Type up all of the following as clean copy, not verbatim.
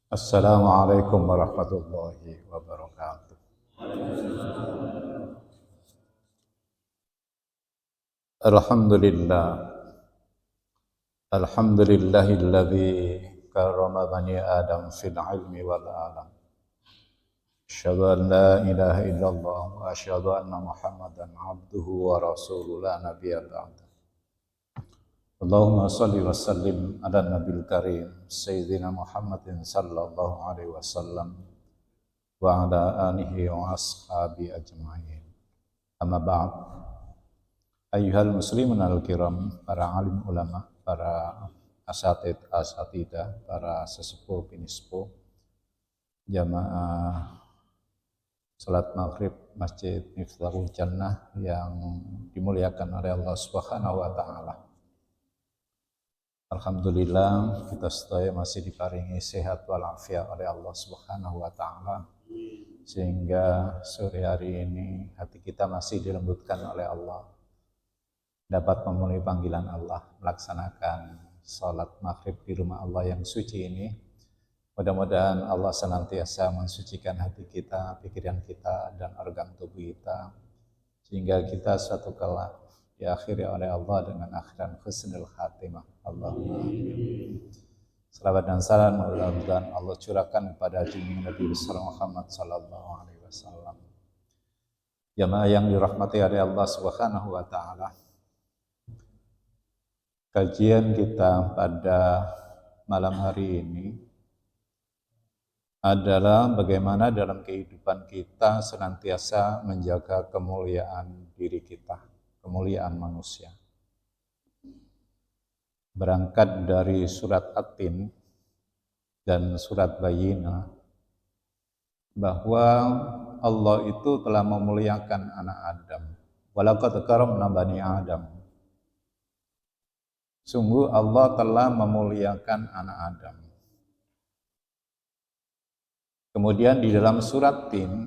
Assalamualaikum warahmatullahi wabarakatuh. Alhamdulillah. Alhamdulillahilladzi karrama bani Adam fil ilmi wal alam. Asyhadu an la ilaha illallah wa asyhadu anna Muhammadan abduhu wa rasuluhu la nabiyya ba'da. Allahumma shalli wa sallim ala nabil karim sayyidina Muhammadin sallallahu alaihi wasallam wa ala alihi wa ashabi ajma'in. Amma ba'd. Ayyuhal muslimun al-kiram, para alim ulama, para asatidah, para sesepuh pinispuh, jamaah salat maghrib Masjid Miftahul Jannah yang dimuliakan oleh Allah Subhanahu wa taala. Alhamdulillah kita sedaya masih diparingi sehat walafiat oleh Allah Subhanahu wa taala, sehingga sore hari ini hati kita masih dilembutkan oleh Allah, dapat memenuhi panggilan Allah, melaksanakan salat maghrib di rumah Allah yang suci ini. Mudah-mudahan Allah senantiasa mensucikan hati kita, pikiran kita, dan organ tubuh kita, sehingga kita suatu kelak diakhiri oleh Allah dengan akhiran husnul khatimah. Allahumma amin. Salawat dan salam mudah-mudahan Allah curahkan kepada junjungan Nabi besar Muhammad sallallahu alaihi wasallam. Jamaah yang dirahmati oleh Allah Subhanahu wa taala. Kajian kita pada malam hari ini adalah bagaimana dalam kehidupan kita senantiasa menjaga kemuliaan diri kita, kemuliaan manusia. Berangkat dari surat At-Tin dan surat Bayyinah bahwa Allah itu telah memuliakan anak Adam. Walaqad karamna bani Adam. Sungguh Allah telah memuliakan anak Adam. Kemudian di dalam surat Tin,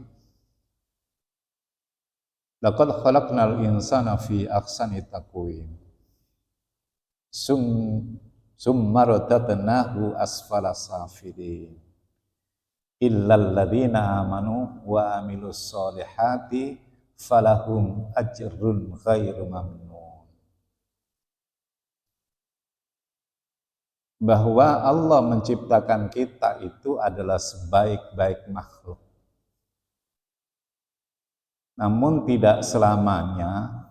laqad khalaqnal insana fi ahsani taqwim. Summa radadnahu asfala safilin. Illal ladzina amanu wa amilus solihati falahum ajrun ghairu mamnun. Bahwa Allah menciptakan kita itu adalah sebaik-baik makhluk. Namun tidak selamanya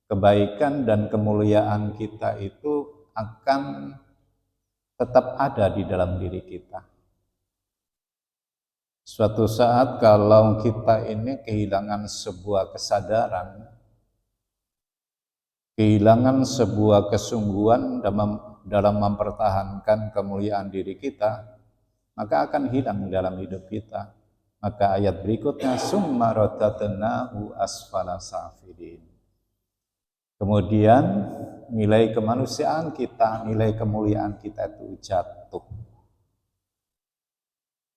kebaikan dan kemuliaan kita itu akan tetap ada di dalam diri kita. Suatu saat kalau kita ini kehilangan sebuah kesadaran, kehilangan sebuah kesungguhan dalam mempertahankan kemuliaan diri kita, maka akan hilang dalam hidup kita. Maka ayat berikutnya, summa radadnahu asfala safilin. Kemudian nilai kemanusiaan kita, nilai kemuliaan kita itu jatuh.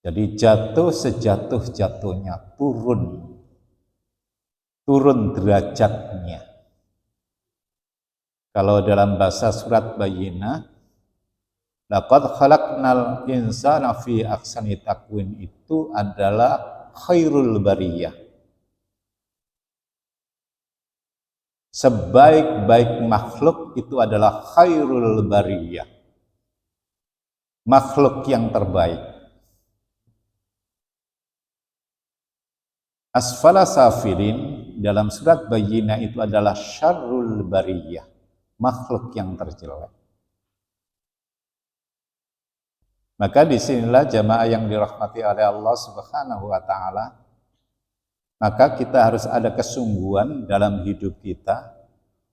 Jadi jatuh sejatuh-jatuhnya, turun derajatnya. Kalau dalam bahasa surat Bayyinah, laqad khalaqnal insana fi ahsani taqwim itu adalah khairul bariyah. Sebaik-baik makhluk itu adalah khairul bariyah. Makhluk yang terbaik. Asfala safilin dalam surat Bayyinah itu adalah syarrul bariyah. Makhluk yang terjelek. Maka disinilah jamaah yang dirahmati oleh Allah Subhanahu wa ta'ala, maka kita harus ada kesungguhan dalam hidup kita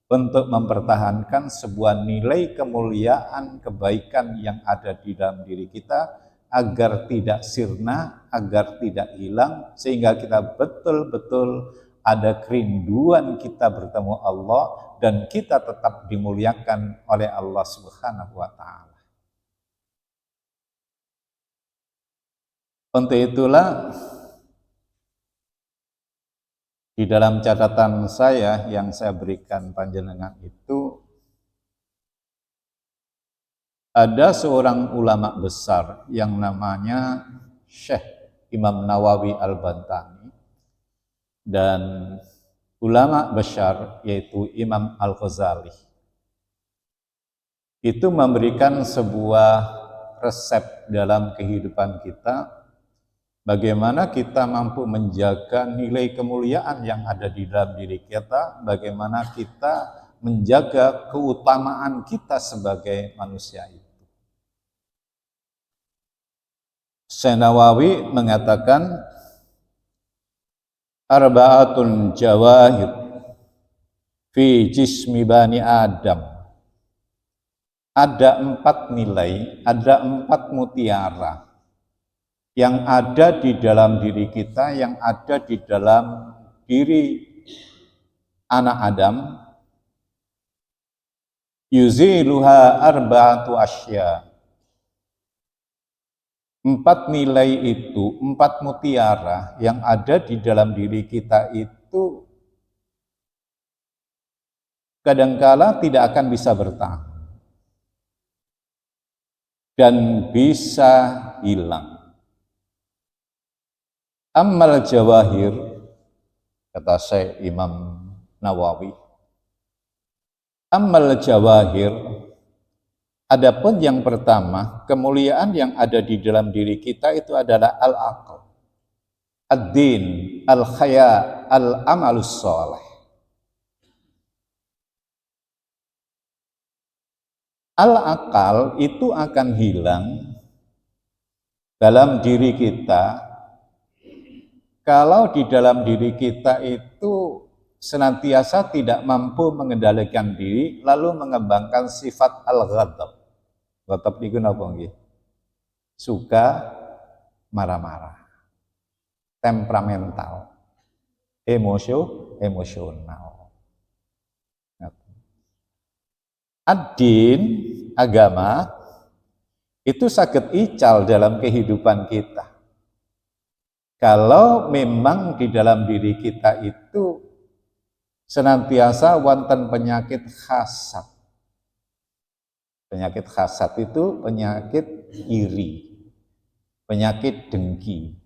untuk mempertahankan sebuah nilai kemuliaan, kebaikan yang ada di dalam diri kita agar tidak sirna, agar tidak hilang, sehingga kita betul-betul ada kerinduan kita bertemu Allah dan kita tetap dimuliakan oleh Allah Subhanahu wa ta'ala. Untuk itulah di dalam catatan saya yang saya berikan panjenengan itu ada seorang ulama besar yang namanya Syekh Imam Nawawi Al-Bantani dan ulama besar yaitu Imam Al-Ghazali. Itu memberikan sebuah resep dalam kehidupan kita, bagaimana kita mampu menjaga nilai kemuliaan yang ada di dalam diri kita, bagaimana kita menjaga keutamaan kita sebagai manusia itu. Syekh Nawawi mengatakan arba'atun jawahir fi jismi bani Adam. Ada 4 nilai, ada 4 mutiara yang ada di dalam diri kita, yang ada di dalam diri anak Adam. Yuziluha arba'atu asya. 4 nilai itu, 4 mutiara yang ada di dalam diri kita itu kadangkala tidak akan bisa bertahan dan bisa hilang. Ammal jawahir, kata Syekh Imam Nawawi, ammal jawahir, adapun yang pertama, kemuliaan yang ada di dalam diri kita itu adalah al-aql, ad-din, al-khaya, al-amalus sholeh. Al-aqal itu akan hilang dalam diri kita kalau di dalam diri kita itu senantiasa tidak mampu mengendalikan diri, lalu mengembangkan sifat al-ghadab. Ghadab itu apa nggih? Suka marah-marah, temperamental, emosional. Ad-din, agama, itu saged ical dalam kehidupan kita. Kalau memang di dalam diri kita itu senantiasa wonten penyakit hasad. Penyakit hasad itu penyakit iri, penyakit dengki.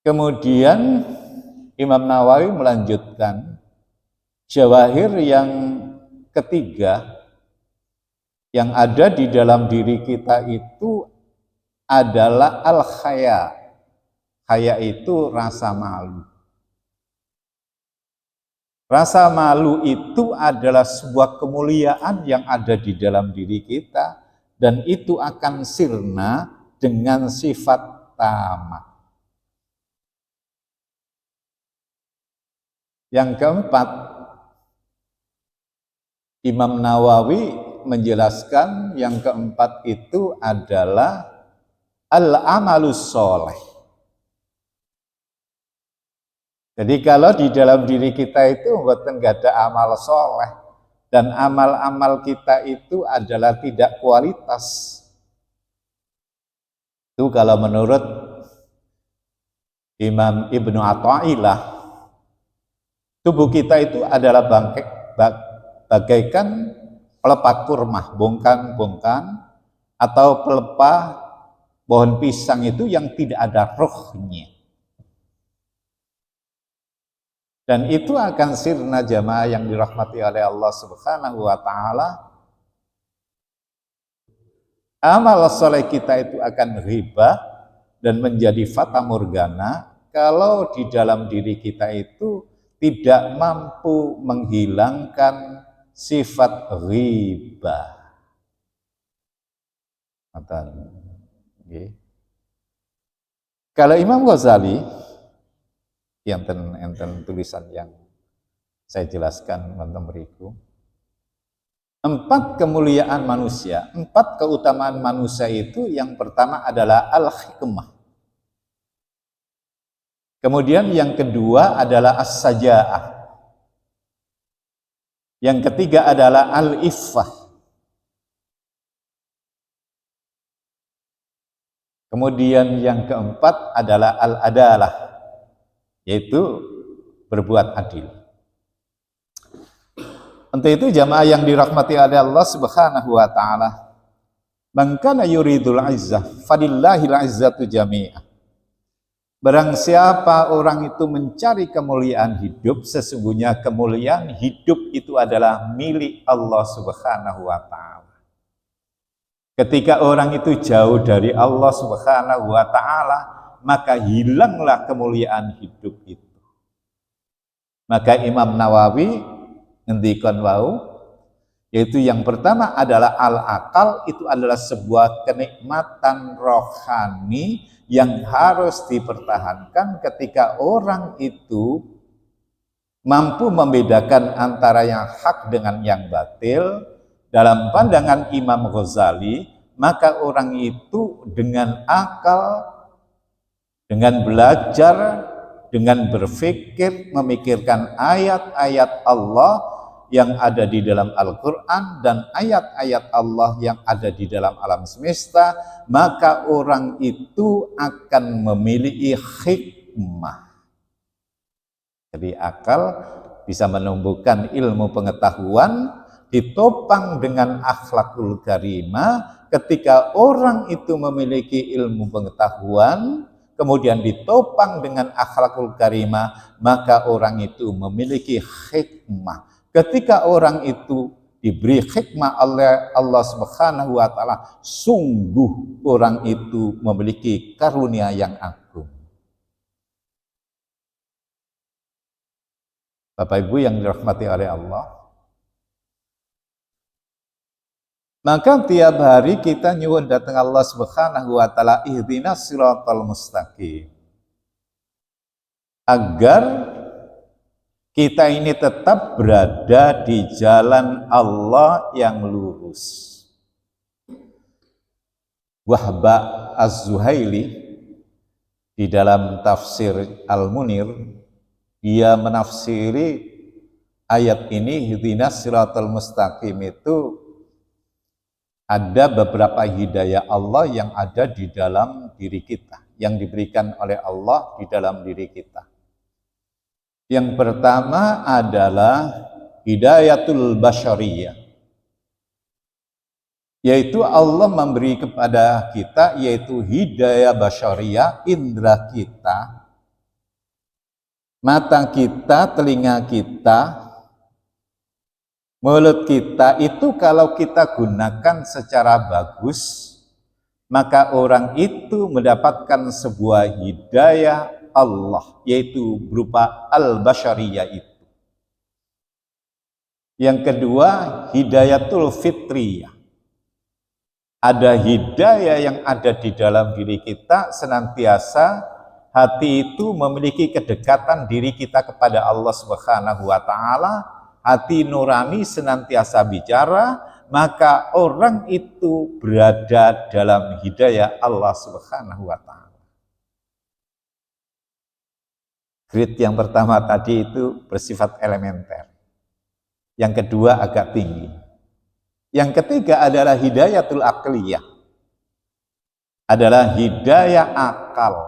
Kemudian Imam Nawawi melanjutkan, jawahir yang ketiga yang ada di dalam diri kita itu adalah al-khaya. Khaya itu rasa malu. Rasa malu itu adalah sebuah kemuliaan yang ada di dalam diri kita, dan itu akan sirna dengan sifat tamak. Yang keempat, Imam Nawawi menjelaskan yang keempat itu adalah al-amalus sholeh. Jadi kalau di dalam diri kita itu mboten nggak ada amal soleh, dan amal-amal kita itu adalah tidak kualitas. Itu kalau menurut Imam Ibnu Athaillah, tubuh kita itu adalah bagaikan pelepah kurma, bongkan-bongkan, atau pelepah pohon pisang itu yang tidak ada rohnya. Dan itu akan sirna jamaah yang dirahmati oleh Allah Subhanahu wa Ta'ala. Amal soleh kita itu akan riba dan menjadi fata morgana kalau di dalam diri kita itu tidak mampu menghilangkan sifat riba. Kalau Imam Ghazali, enten tulisan yang saya jelaskan wonten mriku, 4 kemuliaan manusia, 4 keutamaan manusia itu yang pertama adalah al-hikmah. Kemudian yang kedua adalah as-saja'ah. Yang ketiga adalah al-iffah. Kemudian yang keempat adalah al-adalah, yaitu berbuat adil. Untuk itu jamaah yang dirahmati oleh Allah Subhanahu wa taala, man kana yuridul izzah falillahil izzatu jami'ah. Barang siapa orang itu mencari kemuliaan hidup, sesungguhnya kemuliaan hidup itu adalah milik Allah Subhanahu wa taala. Ketika orang itu jauh dari Allah Subhanahu wa taala, maka hilanglah kemuliaan hidup itu. Maka Imam Nawawi ngendikan wau, yaitu yang pertama adalah al-akal, itu adalah sebuah kenikmatan rohani yang harus dipertahankan ketika orang itu mampu membedakan antara yang hak dengan yang batil. Dalam pandangan Imam Ghazali, maka orang itu dengan akal, dengan belajar, dengan berpikir, memikirkan ayat-ayat Allah yang ada di dalam Al-Quran dan ayat-ayat Allah yang ada di dalam alam semesta, maka orang itu akan memiliki hikmah. Jadi akal bisa menumbuhkan ilmu pengetahuan, ditopang dengan akhlakul karimah. Ketika orang itu memiliki ilmu pengetahuan, kemudian ditopang dengan akhlakul karimah, maka orang itu memiliki hikmah. Ketika orang itu diberi hikmah oleh Allah Subhanahu wa taala, sungguh orang itu memiliki karunia yang agung. Bapak Ibu yang dirahmati oleh Allah, maka tiap hari kita nyuwun datang Allah Subhanahu wa taala, ihdinas siratal mustaqim, agar kita ini tetap berada di jalan Allah yang lurus. Wahba Az-Zuhaili di dalam tafsir Al-Munir, dia menafsiri ayat ini, ihdinas siratal mustaqim, itu ada beberapa hidayah Allah yang ada di dalam diri kita, yang diberikan oleh Allah di dalam diri kita. Yang pertama adalah hidayatul basyariyah, yaitu Allah memberi kepada kita, yaitu hidayah basyariyah, indera kita, mata kita, telinga kita, mulut kita, itu kalau kita gunakan secara bagus, maka orang itu mendapatkan sebuah hidayah Allah, yaitu berupa al-basyariyah itu. Yang kedua, hidayatul fitriyah. Ada hidayah yang ada di dalam diri kita, senantiasa hati itu memiliki kedekatan diri kita kepada Allah Subhanahu wa taala, hati nurani senantiasa bicara, maka orang itu berada dalam hidayah Allah Subhanahu wa taala. Grade yang pertama tadi itu bersifat elementer. Yang kedua agak tinggi. Yang ketiga adalah hidayatul aqliyah. Adalah hidayah akal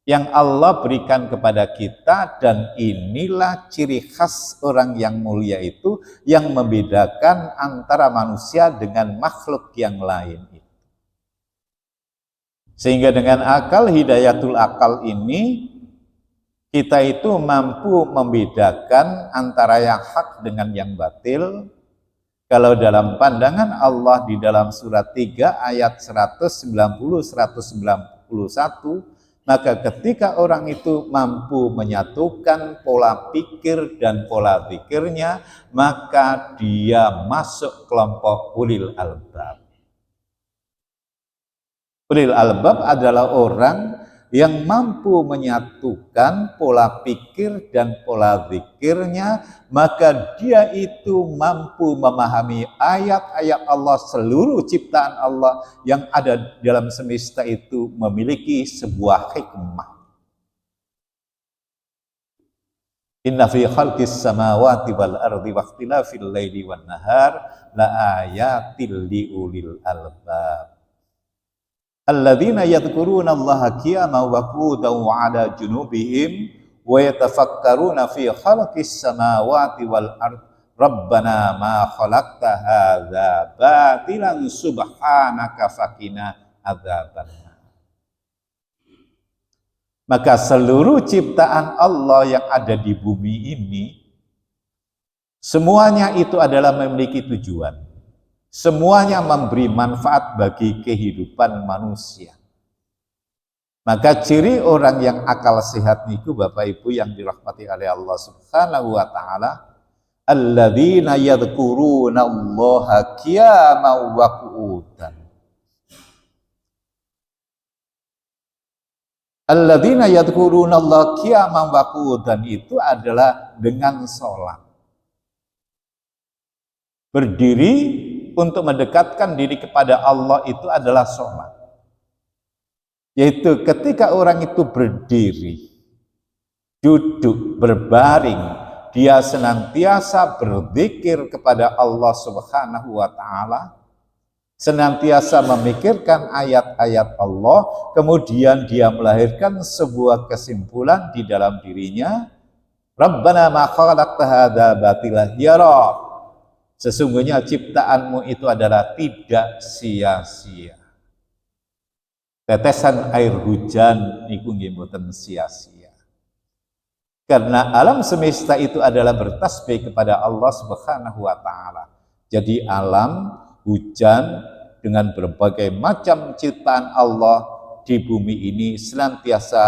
yang Allah berikan kepada kita, dan inilah ciri khas orang yang mulia itu, yang membedakan antara manusia dengan makhluk yang lain itu. Sehingga dengan akal, hidayatul akal ini, kita itu mampu membedakan antara yang hak dengan yang batil. Kalau dalam pandangan Allah di dalam surat 3 ayat 190-191, maka ketika orang itu mampu menyatukan pola pikir dan pola pikirnya, maka dia masuk kelompok ulil albab. Ulil albab adalah orang yang mampu menyatukan pola pikir dan pola zikirnya, maka dia itu mampu memahami ayat-ayat Allah, seluruh ciptaan Allah yang ada dalam semesta itu memiliki sebuah hikmah. Inna fi khalqis samawati wal ardi waqtilafil laili wan nahar la ayatil liulil albab. Alladzina yadhkuruna Allaha qiyaman wa qu'udan wa 'ala junubihim wa yatafakkaruna fi khalqis samawati wal ard Rabbana ma khalaqta hadza batilan subhanaka faqina adzabannar. Maka seluruh ciptaan Allah yang ada di bumi ini, semuanya itu adalah memiliki tujuan. Semuanya memberi manfaat bagi kehidupan manusia. Maka ciri orang yang akal sehat niku Bapak Ibu yang dirahmati oleh Allah Subhanahu wa taala, alladzina yadhkuruna Allaha qiyaman wa qu'udan. Alladzina yadhkuruna Allaha qiyaman wa qu'udan itu adalah dengan sholat. Berdiri untuk mendekatkan diri kepada Allah itu adalah sholat. Yaitu ketika orang itu berdiri, duduk, berbaring, dia senantiasa berzikir kepada Allah Subhanahu wa taala, senantiasa memikirkan ayat-ayat Allah, kemudian dia melahirkan sebuah kesimpulan di dalam dirinya, Rabbana ma khalaqta hadza batila ya Rabb. Sesungguhnya ciptaanmu itu adalah tidak sia-sia. Tetesan air hujan niku nggih mboten sia-sia. Karena alam semesta itu adalah bertasbih kepada Allah Subhanahu wa taala. Jadi alam hujan dengan berbagai macam ciptaan Allah di bumi ini senantiasa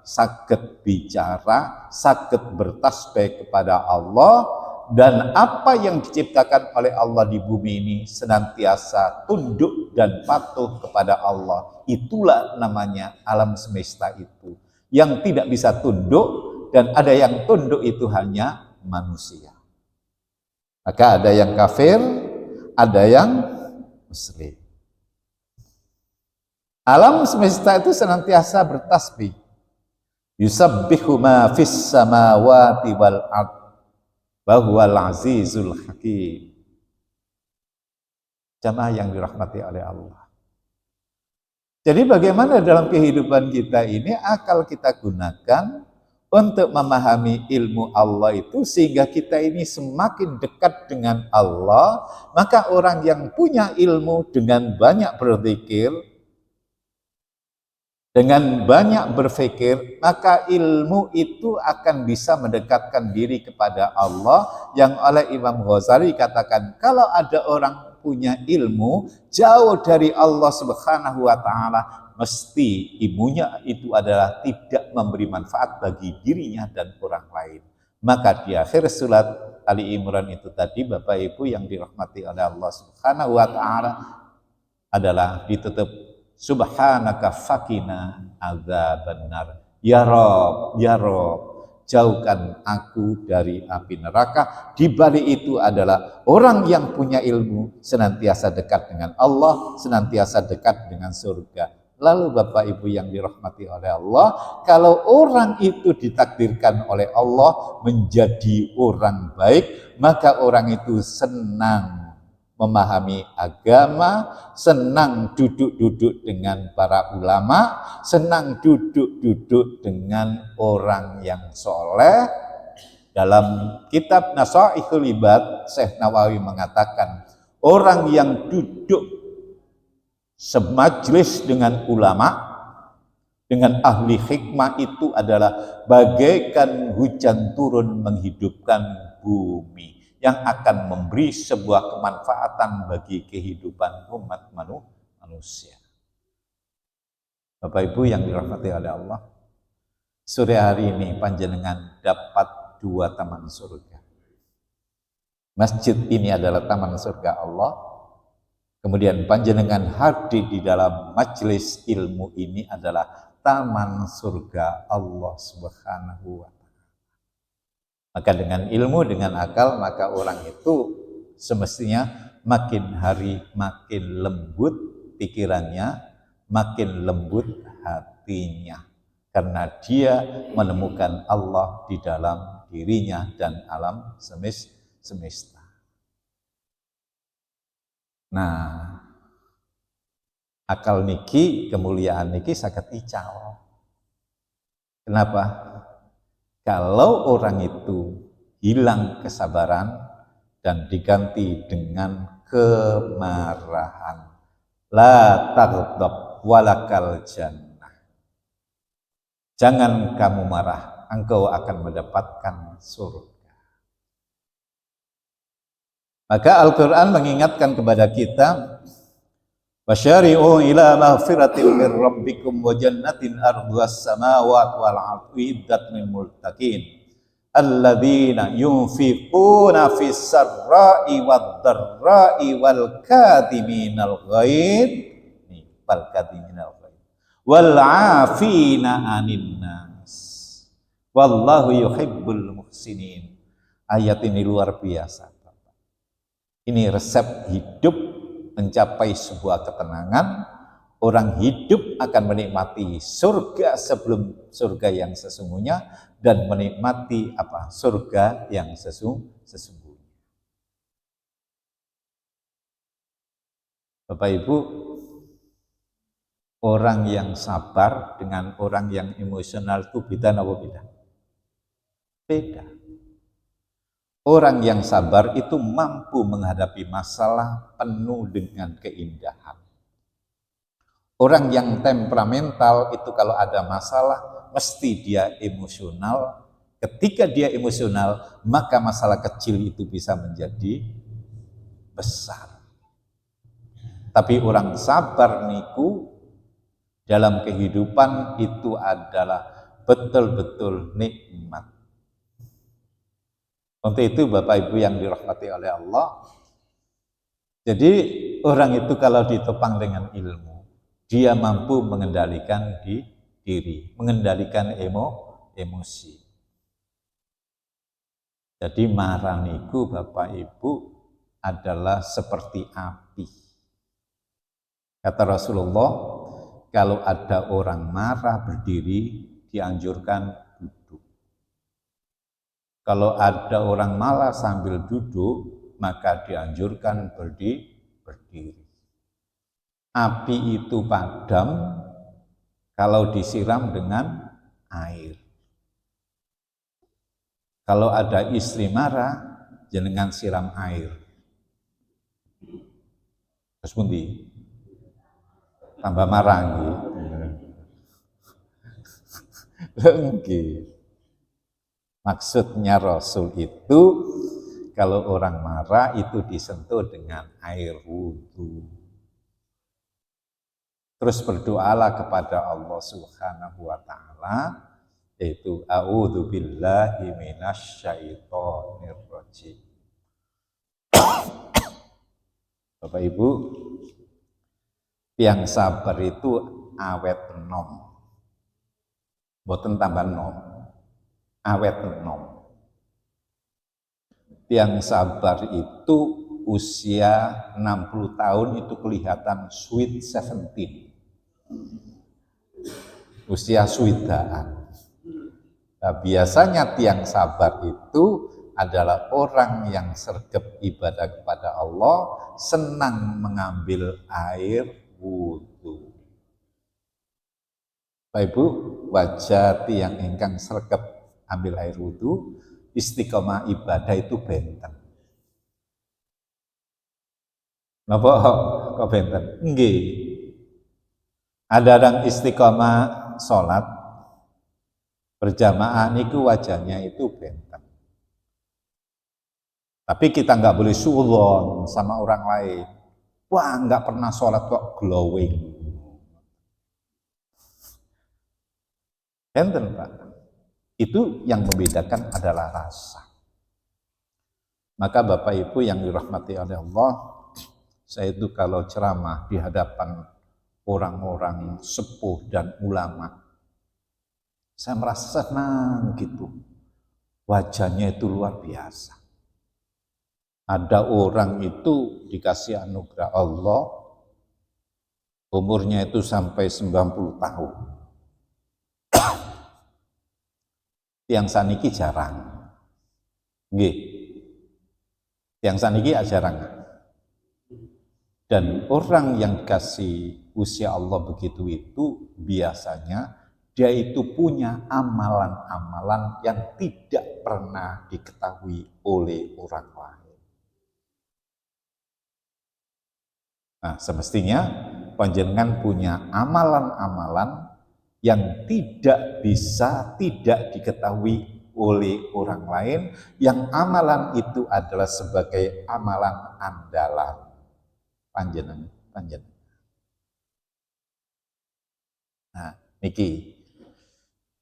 saged bicara, saged bertasbih kepada Allah, dan apa yang diciptakan oleh Allah di bumi ini senantiasa tunduk dan patuh kepada Allah. Itulah namanya alam semesta itu. Yang tidak bisa tunduk dan ada yang tunduk itu hanya manusia. Maka ada yang kafir, ada yang muslim. Alam semesta itu senantiasa bertasbih. Yusabbihu ma fis samawati wal ardh wa huwal azizul hakim. Jamaah yang dirahmati oleh Allah. Jadi bagaimana dalam kehidupan kita ini akal kita gunakan untuk memahami ilmu Allah itu sehingga kita ini semakin dekat dengan Allah. Maka orang yang punya ilmu dengan banyak berzikir, dengan banyak berfikir, maka ilmu itu akan bisa mendekatkan diri kepada Allah. Yang oleh Imam Ghazali katakan, kalau ada orang punya ilmu jauh dari Allah Subhanahu wa taala, mesti ilmunya itu adalah tidak memberi manfaat bagi dirinya dan orang lain. Maka di akhir surat Ali Imran itu tadi Bapak Ibu yang dirahmati oleh Allah Subhanahu wa taala adalah ditutup Subhanaka fakina adzabannar. Ya Rob, ya Rob, jauhkan aku dari api neraka. Di balik itu adalah orang yang punya ilmu senantiasa dekat dengan Allah, senantiasa dekat dengan surga. Lalu Bapak Ibu yang dirahmati oleh Allah, kalau orang itu ditakdirkan oleh Allah menjadi orang baik, maka orang itu senang memahami agama, senang duduk-duduk dengan para ulama, senang duduk-duduk dengan orang yang soleh. Dalam kitab Nasaihul Ibad, Syekh Nawawi mengatakan, orang yang duduk semajlis dengan ulama, dengan ahli hikmah itu adalah bagaikan hujan turun menghidupkan bumi, yang akan memberi sebuah kemanfaatan bagi kehidupan umat manusia. Bapak Ibu yang dirahmati oleh Allah, sore hari ini panjenengan dapat 2 taman surga. Masjid ini adalah taman surga Allah. Kemudian panjenengan hadir di dalam majelis ilmu ini adalah taman surga Allah Subhanahu wa taala. Maka dengan ilmu, dengan akal, maka orang itu semestinya makin hari makin lembut pikirannya, makin lembut hatinya. Karena dia menemukan Allah di dalam dirinya dan alam semesta. Nah, akal niki, kemuliaan niki saged ical. Kenapa? Kalau orang itu hilang kesabaran, dan diganti dengan kemarahan. La taghdab walakal jannah. Jangan kamu marah, engkau akan mendapatkan surga. Maka Al-Quran mengingatkan kepada kita, wasyari'u ila maghfiratin min rabbikum wa jannatin arduhas samawati wal ardu iddat lil muttaqin alladzina yunfiquna fis sarra'i wad dharra'i wal kadhiminal ghaidh wal 'afina 'anil nas wallahu yuhibbul muhsinin. Ayat ini luar biasa. Ini resep hidup mencapai sebuah ketenangan. Orang hidup akan menikmati surga sebelum surga yang sesungguhnya dan menikmati surga yang sesungguhnya. Bapak Ibu, orang yang sabar dengan orang yang emosional itu beda apa beda? Beda. Orang yang sabar itu mampu menghadapi masalah penuh dengan keindahan. Orang yang temperamental itu kalau ada masalah, mesti dia emosional. Ketika dia emosional, maka masalah kecil itu bisa menjadi besar. Tapi orang sabar niku dalam kehidupan itu adalah betul-betul nikmat. Untuk itu Bapak Ibu yang dirahmati oleh Allah, jadi orang itu kalau ditopang dengan ilmu, dia mampu mengendalikan diri, mengendalikan emosi. Jadi marah niku Bapak Ibu adalah seperti api. Kata Rasulullah, kalau ada orang marah berdiri, dianjurkan duduk. Kalau ada orang marah sambil duduk, maka dianjurkan berdiri. Api itu padam kalau disiram dengan air. Kalau ada istri marah, jenengan siram air. Terus pundi? Tambah marah nggih. Maksudnya Rasul itu kalau orang marah itu disentuh dengan air wudhu. Terus berdoalah kepada Allah Subhanahu wa taala, yaitu a'udzubillahi minasyaitonir rajim. Bapak Ibu, yang sabar itu awet enom. Mboten tambah nom. Awet enom. Yang sabar itu usia 60 tahun itu kelihatan sweet 17. Usia swidaan. Nah, biasanya tiang sabar itu adalah orang yang sergap ibadah kepada Allah, senang mengambil air wudhu. Bapak Ibu, wajah tiang ingkang sergap ambil air wudhu, istiqomah ibadah itu benteng. Napa kok benteng? Nggih. Ada orang istiqomah sholat berjamaah niku wajahnya itu benteng. Tapi kita nggak boleh suulon sama orang lain. Wah, nggak pernah sholat kok glowing. Benteng Pak. Itu yang membedakan adalah rasa. Maka Bapak Ibu yang dirahmati oleh Allah, saya itu kalau ceramah di hadapan orang-orang sepuh dan ulama, saya merasa senang gitu. Wajahnya itu luar biasa. Ada orang itu dikasih anugerah Allah, umurnya itu sampai 90 tahun. Tiang saniki jarang. Nggih. Tiang saniki jarang. Dan orang yang dikasih usia Allah begitu itu biasanya dia itu punya amalan-amalan yang tidak pernah diketahui oleh orang lain. Nah, semestinya panjenengan punya amalan-amalan yang tidak bisa tidak diketahui oleh orang lain, yang amalan itu adalah sebagai amalan andalan panjenengan. Nah, niki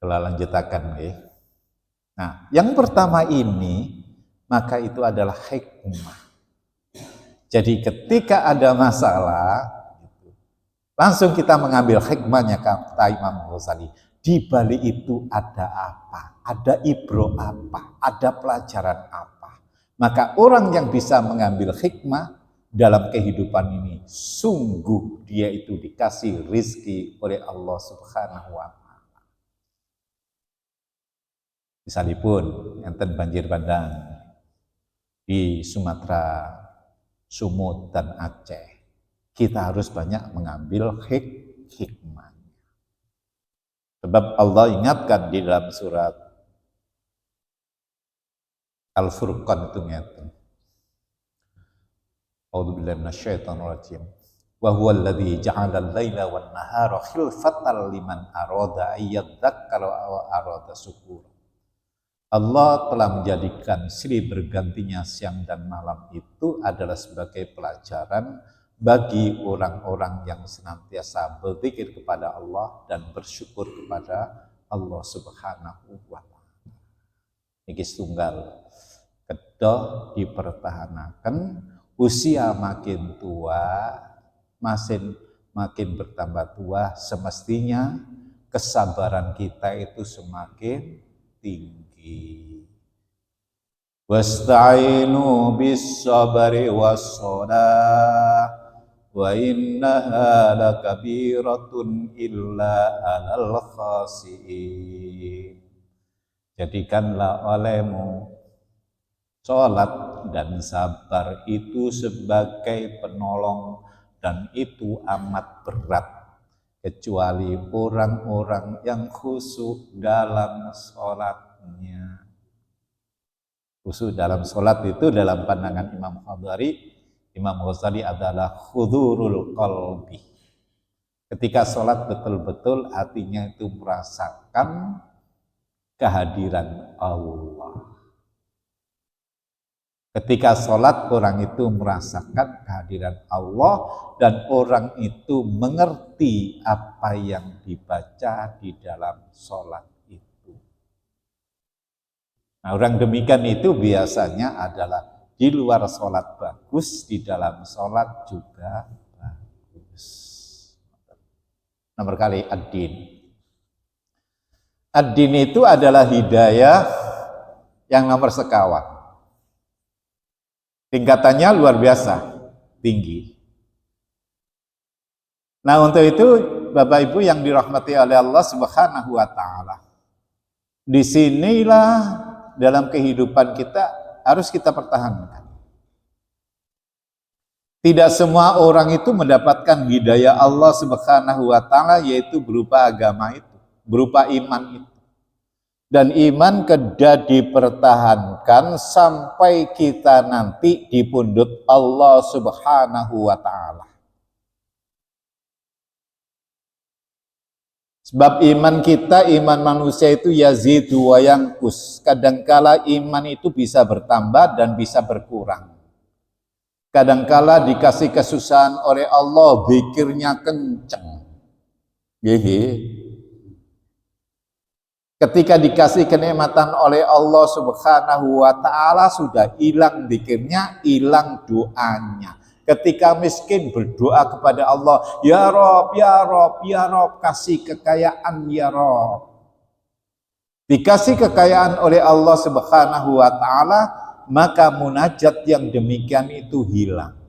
kula lanjutaken nggih. Nah, yang pertama ini maka itu adalah hikmah. Jadi ketika ada masalah, langsung kita mengambil hikmahnya kata Imam Ghazali. Di balik itu ada apa? Ada ibro apa? Ada pelajaran apa? Maka orang yang bisa mengambil hikmah dalam kehidupan ini, sungguh dia itu dikasih rizki oleh Allah Subhanahu wa Ta'ala. Misalipun enten banjir bandang di Sumatera, Sumut dan Aceh, kita harus banyak mengambil hikmah. Sebab Allah ingatkan di dalam surat Al-Furqan itu ngeten. A'udzubillahi minasyaitonir rajim. Wa huwa alladzi ja'ala al-laila wan nahara khilfatan liman arada ayyadzakkara aw arada syukura. Allah telah menjadikan silih bergantinya siang dan malam itu adalah sebagai pelajaran bagi orang-orang yang senantiasa berzikir kepada Allah dan bersyukur kepada Allah Subhanahu wa Ta'ala. Ini tunggal kedah dipertahankan, usia makin tua, makin bertambah tua, semestinya kesabaran kita itu semakin tinggi. Wasta'inu bis sabri was shalah wa innaha lakabiratun illa 'alal khasiin. Jadikanlah olehmu salat dan sabar itu sebagai penolong, dan itu amat berat kecuali orang-orang yang khusyuk dalam sholatnya. Khusyuk dalam sholat itu dalam pandangan Imam Ghazali adalah hudurul qalbi. Ketika sholat betul-betul hatinya itu merasakan kehadiran Allah. Ketika sholat orang itu merasakan kehadiran Allah dan orang itu mengerti apa yang dibaca di dalam sholat itu. Nah, orang demikian itu biasanya adalah di luar sholat bagus, di dalam sholat juga bagus. Nomor kali ad-din. Ad-din itu adalah hidayah yang nomor sekawan. Tingkatannya luar biasa, tinggi. Nah, untuk itu Bapak Ibu yang dirahmati oleh Allah Subhanahu wa Ta'ala, disinilah dalam kehidupan kita harus kita pertahankan. Tidak semua orang itu mendapatkan hidayah Allah Subhanahu wa Ta'ala, yaitu berupa agama itu, berupa iman itu. Dan iman kedah dipertahankan sampai kita nanti di pundut Allah Subhanahu wa Ta'ala. Sebab iman kita, iman manusia itu yazidu wa yanqus. Kadangkala iman itu bisa bertambah dan bisa berkurang. Kadangkala dikasih kesusahan oleh Allah, zikirnya kenceng. Ketika dikasih kenikmatan oleh Allah Subhanahu wa Ta'ala, sudah hilang zikirnya, hilang doanya. Ketika miskin berdoa kepada Allah, ya Rob, ya Rob, ya Rob, kasih kekayaan ya Rob. Dikasih kekayaan oleh Allah Subhanahu wa Ta'ala, maka munajat yang demikian itu hilang.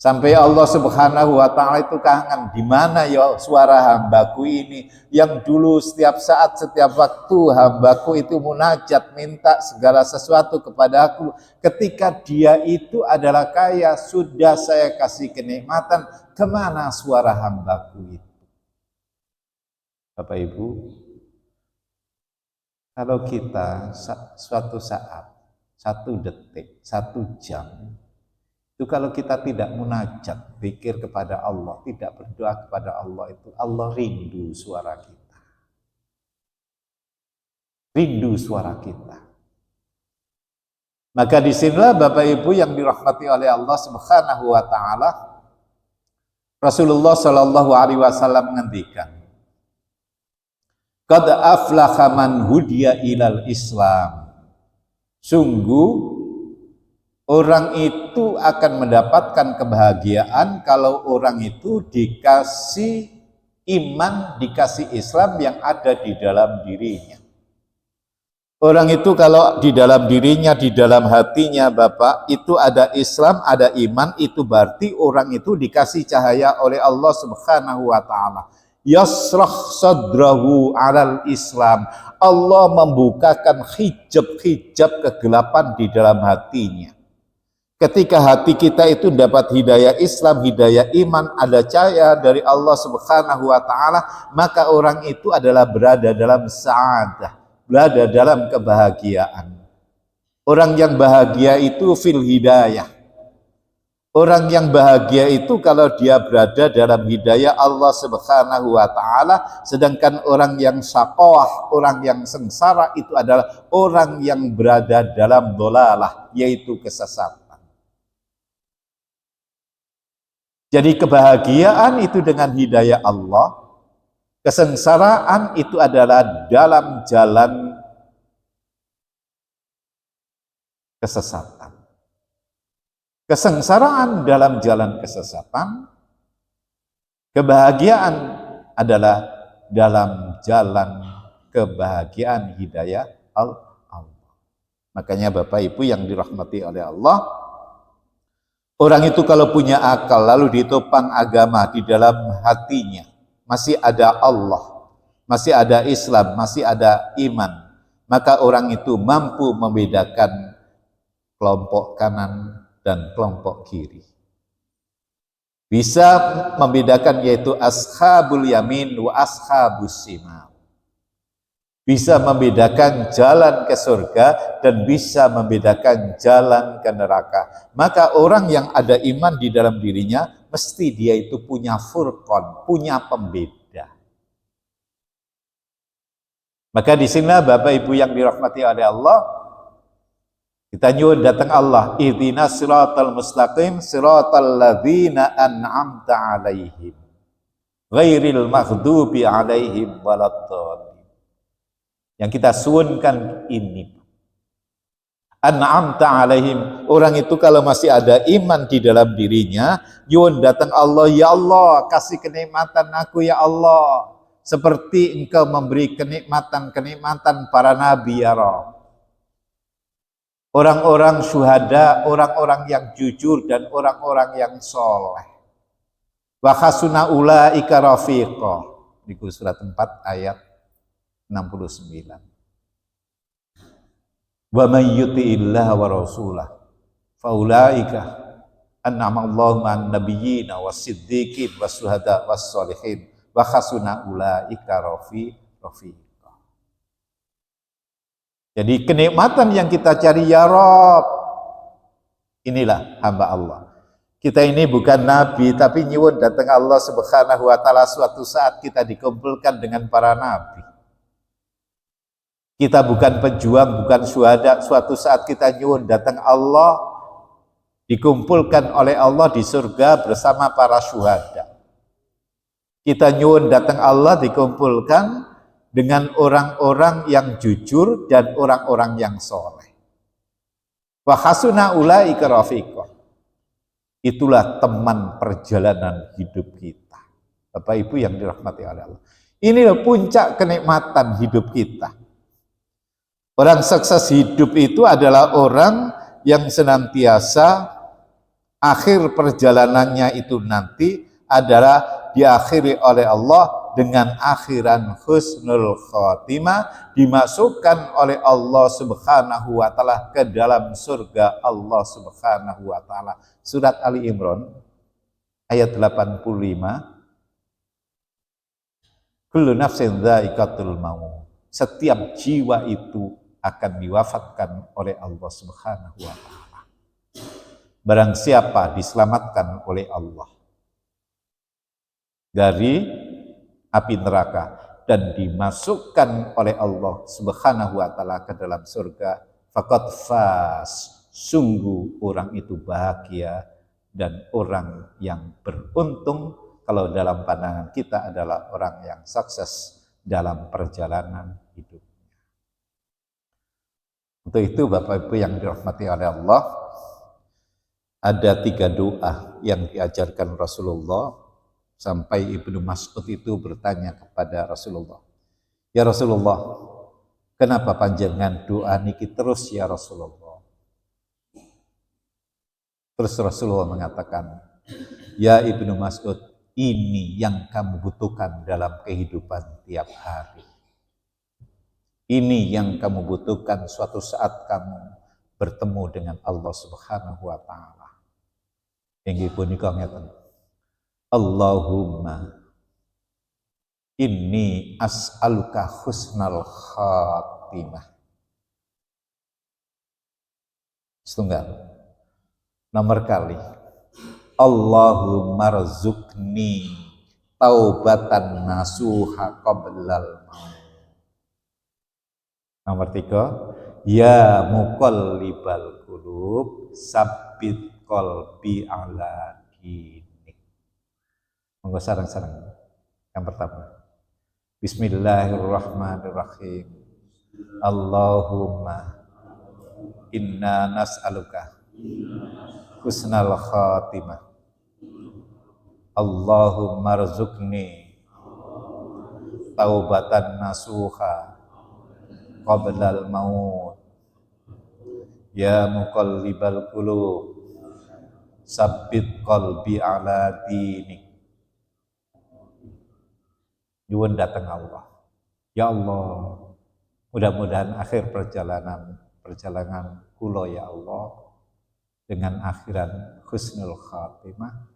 Sampai Allah Subhanahu wa Ta'ala itu kangen, di mana ya suara hambaku ini yang dulu setiap saat, setiap waktu hambaku itu munajat, minta segala sesuatu kepada aku. Ketika dia itu adalah kaya, sudah saya kasih kenikmatan, kemana suara hambaku itu? Bapak Ibu, kalau kita suatu saat 1 detik, 1 jam. Itu kalau kita tidak munajat, zikir kepada Allah, tidak berdoa kepada Allah, itu Allah rindu suara kita. Rindu suara kita. Maka disinilah Bapak Ibu yang dirahmati oleh Allah Subhanahu wa taala, Rasulullah Shallallahu alaihi wasallam menghentikan, qad aflaha man hudiya ilal Islam. Sungguh orang itu akan mendapatkan kebahagiaan kalau orang itu dikasih iman, dikasih Islam yang ada di dalam dirinya. Orang itu kalau di dalam dirinya, di dalam hatinya Bapak, itu ada Islam, ada iman, itu berarti orang itu dikasih cahaya oleh Allah Subhanahu wa taala. Yasrah sadrahu alal Islam. Allah membukakan hijab-hijab kegelapan di dalam hatinya. Ketika hati kita itu dapat hidayah Islam, hidayah iman, ada cahaya dari Allah Subhanahu wa taala, maka orang itu adalah berada dalam sa'adah, berada dalam kebahagiaan. Orang yang bahagia itu fil hidayah. Orang yang bahagia itu kalau dia berada dalam hidayah Allah Subhanahu wa taala, sedangkan orang yang syaqawah, orang yang sengsara itu adalah orang yang berada dalam dolalah, yaitu kesesatan. Jadi kebahagiaan itu dengan hidayah Allah, kesengsaraan itu adalah dalam jalan kesesatan. Kesengsaraan dalam jalan kesesatan, kebahagiaan adalah dalam jalan kebahagiaan hidayah Allah. Makanya Bapak Ibu yang dirahmati oleh Allah, orang itu kalau punya akal lalu ditopang agama di dalam hatinya, masih ada Allah, masih ada Islam, masih ada iman, maka orang itu mampu membedakan kelompok kanan dan kelompok kiri. Bisa membedakan yaitu ashabul yamin wa ashabus shimal. Bisa membedakan jalan ke surga dan bisa membedakan jalan ke neraka. Maka orang yang ada iman di dalam dirinya, mesti dia itu punya furqan, punya pembeda. Maka di sini Bapak Ibu yang dirahmati oleh Allah, kita nyuwun datang Allah, ihdinas siratal mustaqim siratal ladzina an'amta 'alaihim ghairil maghdubi 'alaihim waladdallin. Yang kita suwunkan ini, an'amta 'alaihim, orang itu kalau masih ada iman di dalam dirinya, nyuwun datang Allah, ya Allah, kasih kenikmatan aku ya Allah, seperti Engkau memberi kenikmatan para nabi ya Rabb. Orang-orang syuhada, orang-orang yang jujur dan orang-orang yang soleh. Wa hasuna ulaika rafiqa. Di surat 4 ayat 69. Wa may yuti'illah wa rasulah fa ulaika an'ama Allahu ma'an nabiyyina was-siddiqin was-syuhada was-sholihin wa hasuna ulaika rafiqa. Jadi kenikmatan yang kita cari ya Rob, inilah hamba Allah. Kita ini bukan nabi, tapi nyuwun datang Allah Subhanahu wa taala, suatu saat kita dikumpulkan dengan para nabi. Kita bukan pejuang, bukan syuhada, suatu saat kita nyuwun datang Allah, dikumpulkan oleh Allah di surga bersama para syuhada. Kita nyuwun datang Allah, dikumpulkan dengan orang-orang yang jujur dan orang-orang yang soleh. Wa hasuna ulaika rafiqa. Itulah teman perjalanan hidup kita. Bapak Ibu yang dirahmati oleh Allah. Inilah puncak kenikmatan hidup kita. Orang sukses hidup itu adalah orang yang senantiasa akhir perjalanannya itu nanti adalah diakhiri oleh Allah dengan akhiran husnul khotimah, dimasukkan oleh Allah Subhanahu wa taala ke dalam surga Allah Subhanahu wa taala. Surat Ali Imran ayat 85. Kullu nafsin dha'iqatul maut. Setiap jiwa itu akan diwafatkan oleh Allah Subhanahu wa taala. Barang siapa diselamatkan oleh Allah dari api neraka dan dimasukkan oleh Allah Subhanahu wa taala ke dalam surga, faqad faz, sungguh orang itu bahagia dan orang yang beruntung. Kalau dalam pandangan kita adalah orang yang sukses dalam perjalanan hidup. Untuk itu Bapak Ibu yang dirahmati oleh Allah, ada 3 doa yang diajarkan Rasulullah sampai Ibnu Mas'ud itu bertanya kepada Rasulullah, "Ya Rasulullah, kenapa panjenengan doa niki terus ya Rasulullah?" Terus Rasulullah mengatakan, "Ya Ibnu Mas'ud, ini yang kamu butuhkan dalam kehidupan tiap hari. Ini yang kamu butuhkan suatu saat kamu bertemu dengan Allah Subhanahu wa taala." Inggih punika ngeten. Allahumma inni as'aluka husnal khatimah. Setunggal. Nomor kali. Allahumma rzuqni taubatan nasuha qablal maut. Nomor 3. Ya muqallibal qulub sabbit qalbi ala dinik. Monggo sareng-sareng. Yang pertama. Bismillahirrahmanirrahim. Allahumma inna nas'aluka husnal khatimah. Allahumma rzuqni taubatan nasuha qablal maut. Ya muqallibal qulub sabbit qalbi ala dinik. Nyuwun datang Allah. Ya Allah, mudah-mudahan akhir perjalanan kula ya Allah dengan akhiran husnul khatimah.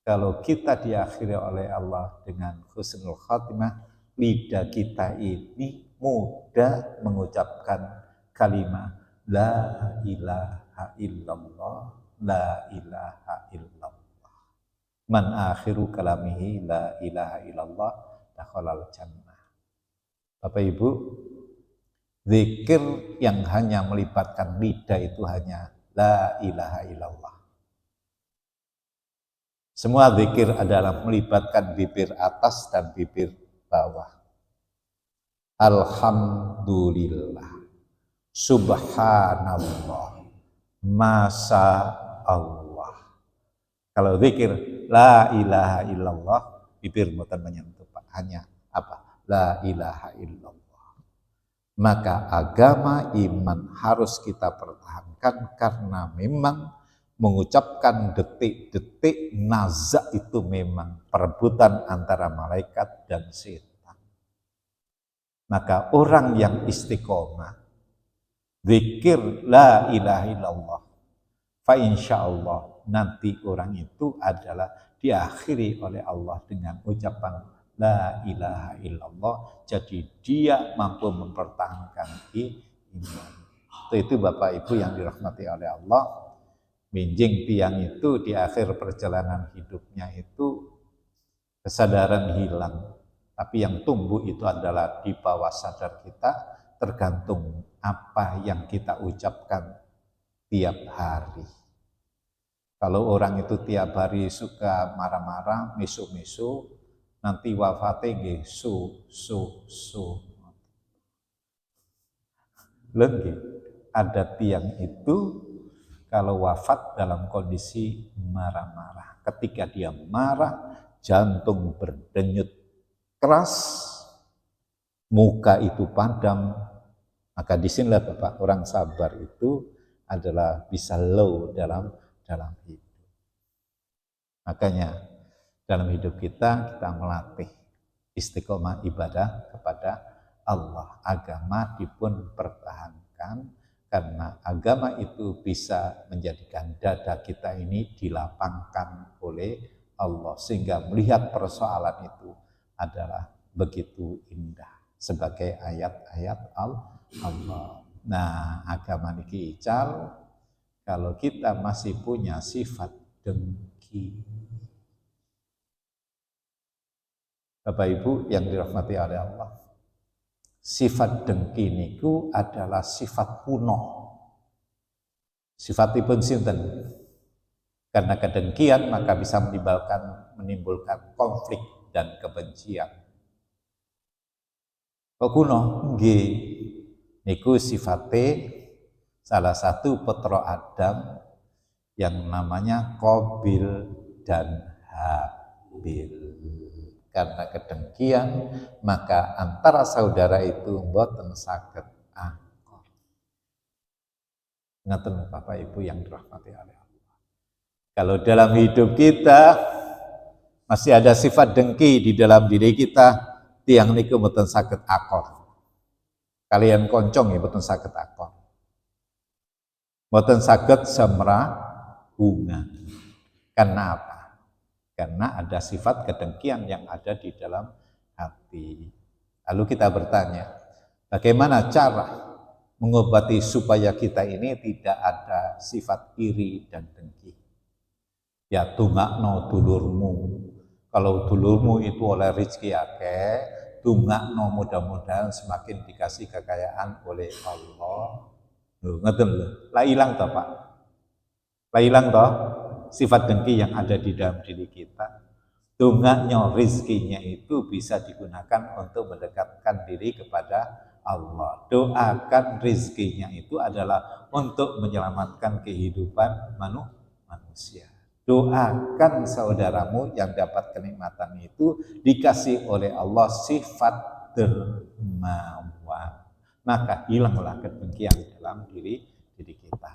Kalau kita diakhiri oleh Allah dengan husnul khatimah, lidah kita ini mudah mengucapkan kalimat la ilaha illallah, la ilaha illallah. Man akhiru kalamihi la ilaha illallah dakhalal jannah. Bapak Ibu, zikir yang hanya melibatkan lidah itu hanya la ilaha illallah. Semua zikir adalah melibatkan bibir atas dan bibir bawah. Alhamdulillah, subhanallah, masya Allah. Kalau zikir la ilaha illallah, bibir mboten menyentuh, Pak. Hanya apa? La ilaha illallah. Maka agama iman harus kita pertahankan karena memang mengucapkan detik-detik nazak itu memang perebutan antara malaikat dan setan. Maka orang yang istiqomah zikir la ilaha illallah, fa insyaallah nanti orang itu adalah diakhiri oleh Allah dengan ucapan la ilaha illallah. Jadi dia mampu mempertahankan iman. Itu Bapak Ibu yang dirahmati oleh Allah. Minjing tiang itu di akhir perjalanan hidupnya itu kesadaran hilang. Tapi yang tumbuh itu adalah di bawah sadar kita, tergantung apa yang kita ucapkan tiap hari. Kalau orang itu tiap hari suka marah-marah, misu-misu, nanti wafatnya nggih su. Lagi ada tiang itu kalau wafat dalam kondisi marah-marah. Ketika dia marah, jantung berdenyut keras, muka itu padam, maka disinilah Bapak, orang sabar itu adalah bisa low dalam hidup. Makanya dalam hidup kita melatih istiqomah ibadah kepada Allah. Agama dipun pertahankan karena agama itu bisa menjadikan dada kita ini dilapangkan oleh Allah, sehingga melihat persoalan itu adalah begitu indah. sebagai ayat-ayat Allah. Nah, agama niki ical kalau kita masih punya sifat dengki. Bapak Ibu yang dirahmati oleh Allah, sifat dengki niku adalah sifat kuno. Sifatipun sinten? Karena kedengkian maka bisa menimbulkan konflik dan kebencian. Kok kuno? Nggih. Niku sifate salah satu putra Adam yang namanya Qabil dan Habil. Karena kedengkian maka antara saudara itu mboten saged akur. Ngaten Bapak Ibu yang dirahmati oleh Allah. Kalau dalam hidup kita masih ada sifat dengki di dalam diri kita, tiang niku mboten saged akur. Kalian koncong ya mboten saged akur. Mboten saged semrahungan. Karena apa? Karena ada sifat kedengkian yang ada di dalam hati. Lalu kita bertanya, bagaimana cara mengobati supaya kita ini tidak ada sifat iri dan dengki? Ya tungakno dulurmu. Kalau dulurmu itu oleh rezeki akeh, tungakno mudah-mudahan semakin dikasih kekayaan oleh Allah. Ngeten lho, lah ilang toh Pak. Lah ilang toh sifat dengki yang ada di dalam diri kita. Dongaknya rezekinya itu bisa digunakan untuk mendekatkan diri kepada Allah. Doakan rezekinya itu adalah untuk menyelamatkan kehidupan manusia. Doakan saudaramu yang dapat kenikmatan itu dikasih oleh Allah sifat dermawan. Maka hilanglah kedengkian dalam diri kita.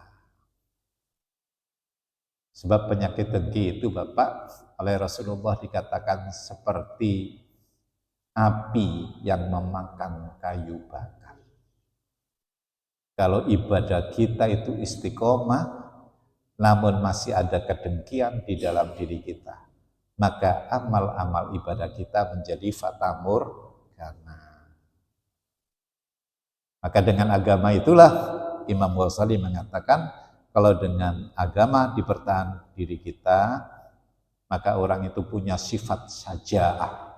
Sebab penyakit dengki itu Bapak oleh Rasulullah dikatakan seperti api yang memakan kayu bakar. Kalau ibadah kita itu istiqomah, namun masih ada kedengkian di dalam diri kita, maka amal-amal ibadah kita menjadi fatamur karena. Maka dengan agama itulah Imam Ghazali mengatakan kalau dengan agama dipertahankan diri kita, maka orang itu punya sifat saja'ah.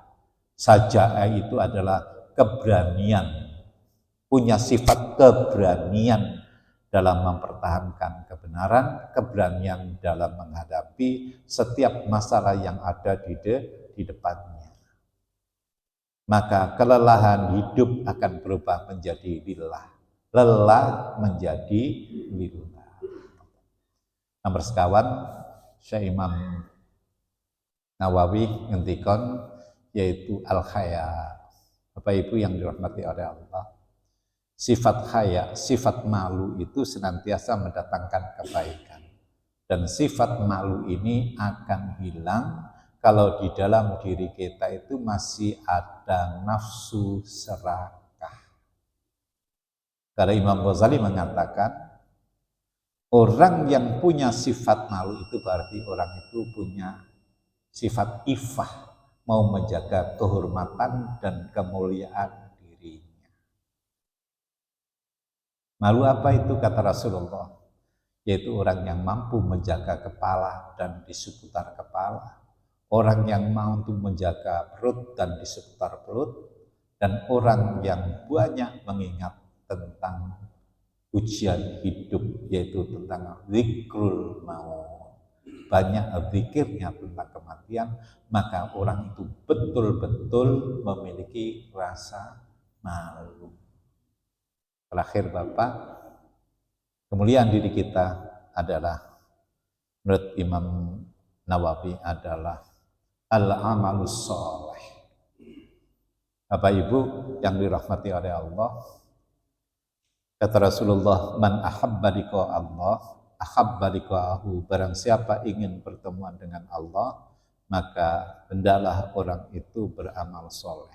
Saja'ah itu adalah keberanian, punya sifat keberanian dalam mempertahankan kebenaran, keberanian dalam menghadapi setiap masalah yang ada di depannya. Maka kelelahan hidup akan berubah menjadi lillah. Lelah menjadi lillah. Nomor sekawan, Syekh Imam Nawawi ngendikon yaitu al-khaya. Bapak Ibu yang dirahmati oleh Allah. Sifat khaya, sifat malu itu senantiasa mendatangkan kebaikan. Dan sifat malu ini akan hilang kalau di dalam diri kita itu masih ada nafsu serakah. Karena Imam Ghazali mengatakan, orang yang punya sifat malu itu berarti orang itu punya sifat ifah, mau menjaga kehormatan dan kemuliaan dirinya. Malu apa itu kata Rasulullah? Yaitu orang yang mampu menjaga kepala dan di seputar kepala. Orang yang mampu menjaga perut dan di seputar perut, dan orang yang banyak mengingat tentang ujian hidup, yaitu tentang zikrul maut, banyak zikirnya tentang kematian, maka orang itu betul-betul memiliki rasa malu. Terakhir Bapak, kemuliaan diri kita adalah menurut Imam Nawawi adalah al-amalus sholeh. Bapak Ibu yang dirahmati oleh Allah, kata Rasulullah, man ahabba liqa Allah, ahabba liqa'ahu. Barang siapa ingin pertemuan dengan Allah, maka hendaklah orang itu beramal soleh.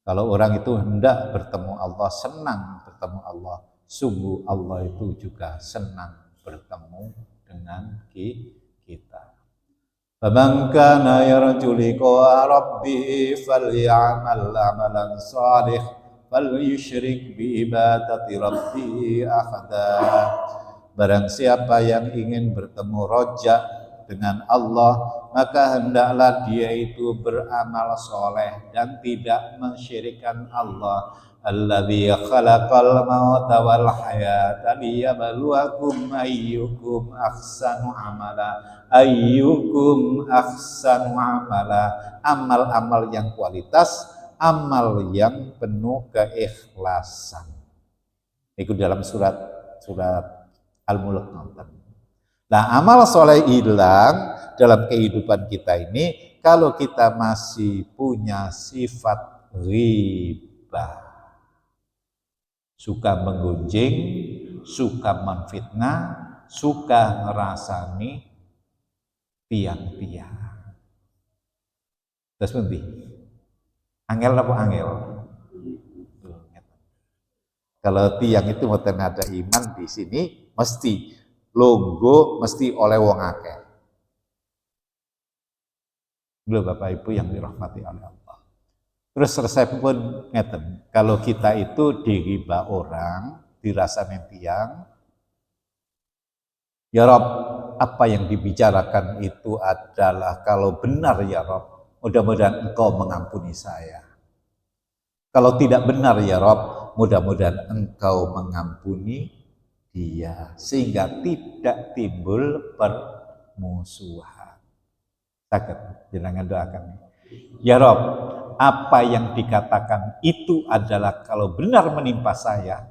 Kalau orang itu hendak bertemu Allah, senang bertemu Allah, sungguh Allah itu juga senang bertemu dengan kita. Faman kana yarju liqa'a rabbih falyamal 'amalan shalih falyusyrik bi ibadati rabbih ahada. Barang siapa yang ingin bertemu rojak dengan Allah, maka hendaklah dia itu beramal soleh dan tidak mensyirikkan Allah. Alladzi khalaqal mauta wal hayata liyabluwakum ayyukum ahsanu amala. Ayyukum ahsanu amala. Amal-amal yang kualitas, amal yang penuh keikhlasan. Itu dalam surat Al-Mulk nonton. Nah, amal soleh hilang dalam kehidupan kita ini kalau kita masih punya sifat riba. Suka menggunjing, suka menfitnah, suka ngerasani tiang-tiang. Terus nanti, angel apa angel? Kalau tiang itu mboten ada iman di sini, mesti longgo, mesti oleh wong akeh. Lho Bapak Ibu yang dirahmati oleh Allah. Terus resep pun ngeten, kalau kita itu diriba orang, dirasa tiang, ya Rob, apa yang dibicarakan itu adalah kalau benar ya Rob, mudah-mudahan Engkau mengampuni saya. Kalau tidak benar ya Rob, mudah-mudahan Engkau mengampuni dia, sehingga tidak timbul permusuhan. Sakit, jangan doakan. Ya Rob, apa yang dikatakan itu adalah kalau benar menimpa saya,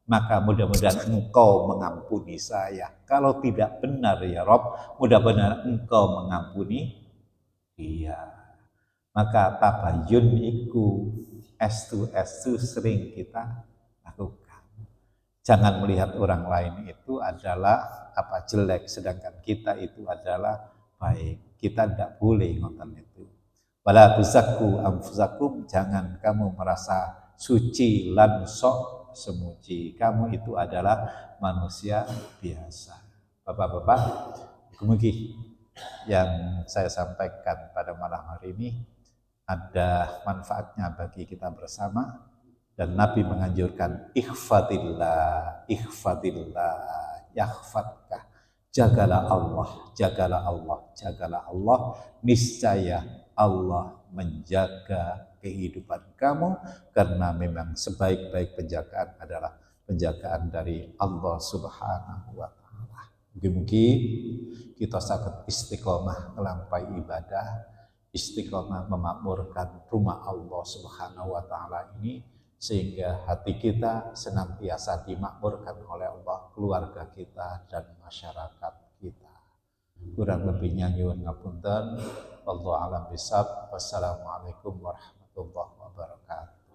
maka mudah-mudahan Engkau mengampuni saya. Kalau tidak benar ya Rob, mudah-mudahan Engkau mengampuni dia. Maka tabayun iku estu sering kita lakukan. Jangan melihat orang lain itu adalah apa jelek, sedangkan kita itu adalah baik. Kita tidak boleh ngoten itu. Wala tuzakku anfusakum, jangan kamu merasa suci lan sok semuji. Kamu itu adalah manusia biasa. Bapak-bapak, kemudian yang saya sampaikan pada malam hari ini ada manfaatnya bagi kita bersama, dan Nabi menganjurkan ikhfatillah, yakhfatkah. Jagalah Allah, jagalah Allah, jagalah Allah, niscaya Allah menjaga kehidupan kamu, karena memang sebaik-baik penjagaan adalah penjagaan dari Allah Subhanahu wa taala. Mugi-mugi kita saged istiqomah nglampahi ibadah, istiqomah memakmurkan rumah Allah Subhanahu wa taala ini, sehingga hati kita senantiasa dimakmurkan oleh Allah, keluarga kita dan masyarakat kita. Kurang lebihnya nyuwun ngapunten. Wallahu a'lam bishawab. Wassalamualaikum warahmatullahi wabarakatuh.